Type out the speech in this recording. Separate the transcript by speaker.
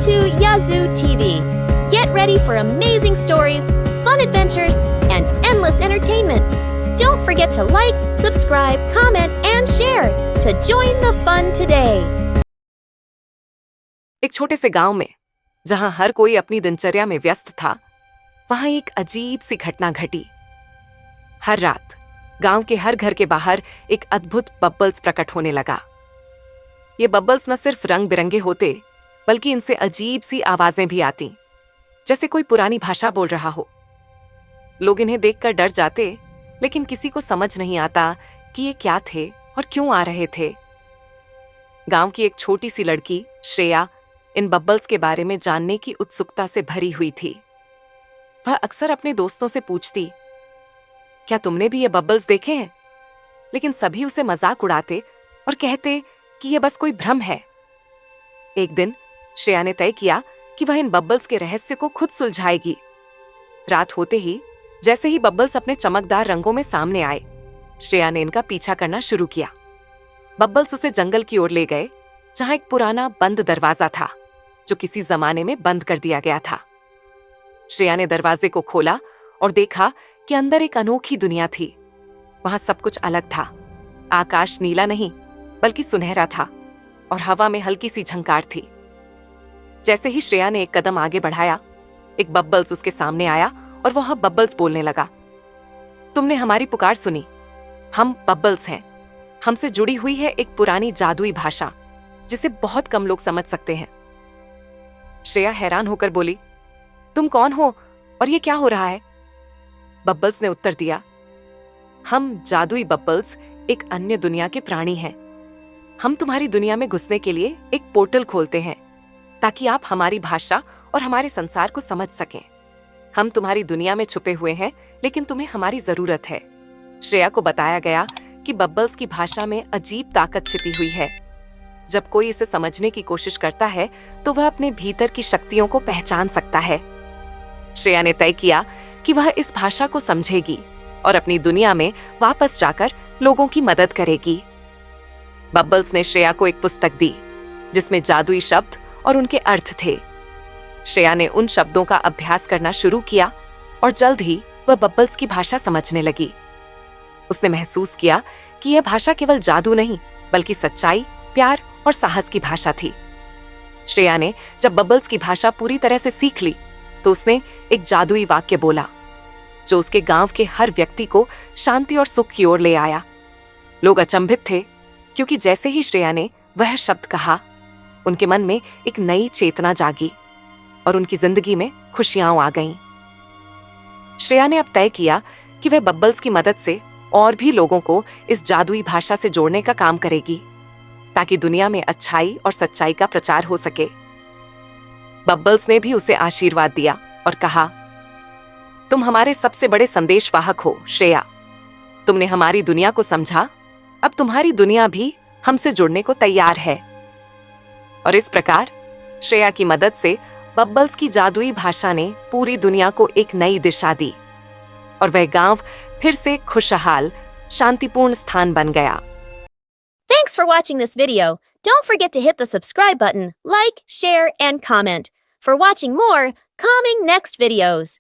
Speaker 1: to Yazoo TV. Get ready for amazing stories, fun adventures, and endless entertainment. Don't forget to like, subscribe, comment, and share to join the fun today.
Speaker 2: एक छोटे से गांव में जहां हर कोई अपनी दिनचर्या में व्यस्त था, वहां एक अजीब सी घटना घटी। हर रात गांव के हर घर के बाहर एक अद्भुत बबल्स प्रकट होने लगा। ये बबल्स न सिर्फ रंग बिरंगे होते, बल्कि इनसे अजीब सी आवाजें भी आती, जैसे कोई पुरानी भाषा बोल रहा हो। लोग इन्हें देखकर डर जाते, लेकिन किसी को समझ नहीं आता कि ये क्या थे और क्यों आ रहे थे। गांव की एक छोटी सी लड़की श्रेया इन बबल्स के बारे में जानने की उत्सुकता से भरी हुई थी। वह अक्सर अपने दोस्तों से पूछती, क्या तुमने भी ये बबल्स देखे हैं? लेकिन सभी उसे मजाक उड़ाते और कहते कि यह बस कोई भ्रम है। एक दिन श्रेया ने तय किया कि वह इन बबल्स के रहस्य को खुद सुलझाएगी। रात होते ही जैसे ही बबल्स अपने चमकदार रंगों में सामने आए, श्रेया ने इनका पीछा करना शुरू किया। बबल्स उसे जंगल की ओर ले गए, जहां एक पुराना बंद दरवाजा था, जो किसी जमाने में बंद कर दिया गया था। श्रेया ने दरवाजे को खोला और देखा कि अंदर एक अनोखी दुनिया थी। वहां सब कुछ अलग था। आकाश नीला नहीं, बल्कि सुनहरा था और हवा में हल्की सी झंकार थी। जैसे ही श्रेया ने एक कदम आगे बढ़ाया, एक बबल्स उसके सामने आया और वह बबल्स बोलने लगा, तुमने हमारी पुकार सुनी। हम बबल्स हैं। हमसे जुड़ी हुई है एक पुरानी जादुई भाषा, जिसे बहुत कम लोग समझ सकते हैं। श्रेया हैरान होकर बोली, तुम कौन हो और ये क्या हो रहा है? बबल्स ने उत्तर दिया, हम जादुई बबल्स एक अन्य दुनिया के प्राणी हैं। हम तुम्हारी दुनिया में घुसने के लिए एक पोर्टल खोलते हैं, ताकि आप हमारी भाषा और हमारे संसार को समझ सकें। हम तुम्हारी दुनिया में छुपे हुए हैं, लेकिन तुम्हें हमारी जरूरत है। श्रेया को बताया गया कि बबल्स की भाषा में अजीब ताकत छिपी हुई है। जब कोई इसे समझने की कोशिश करता है, तो वह अपने भीतर की शक्तियों को पहचान सकता है। श्रेया ने तय किया कि वह इस भाषा को समझेगी और अपनी दुनिया में वापस जाकर लोगों की मदद करेगी। बबल्स ने श्रेया को एक पुस्तक दी, जिसमें जादुई शब्द और उनके अर्थ थे। श्रेया ने उन शब्दों का अभ्यास करना शुरू किया और जल्द ही वह बबल्स की भाषा समझने लगी। उसने महसूस किया कि यह भाषा केवल जादू नहीं, बल्कि सच्चाई, प्यार और साहस की भाषा थी। श्रेया ने जब बबल्स की भाषा पूरी तरह से सीख ली, तो उसने एक जादुई वाक्य बोला, जो उसके गांव के हर व्यक्ति को शांति और सुख की ओर ले आया। लोग अचंभित थे, क्योंकि जैसे ही श्रेया ने वह शब्द कहा, उनके मन में एक नई चेतना जागी और उनकी जिंदगी में खुशियां आ गईं। श्रेया ने अब तय किया कि वह बबल्स की मदद से और भी लोगों को इस जादुई भाषा से जोड़ने का काम करेगी, ताकि दुनिया में अच्छाई और सच्चाई का प्रचार हो सके। बबल्स ने भी उसे आशीर्वाद दिया और कहा, तुम हमारे सबसे बड़े संदेशवाहक हो श्रेया। तुमने हमारी दुनिया को समझा, अब तुम्हारी दुनिया भी हमसे जुड़ने को तैयार है। और इस प्रकार श्रेया की मदद से बबल्स की जादुई भाषा ने पूरी दुनिया को एक नई दिशा दी और वह गांव फिर से खुशहाल, शांतिपूर्ण स्थान बन गया।
Speaker 1: Thanks for watching this video. Don't forget to hit the subscribe button, like, share, and comment. For watching more, coming next videos.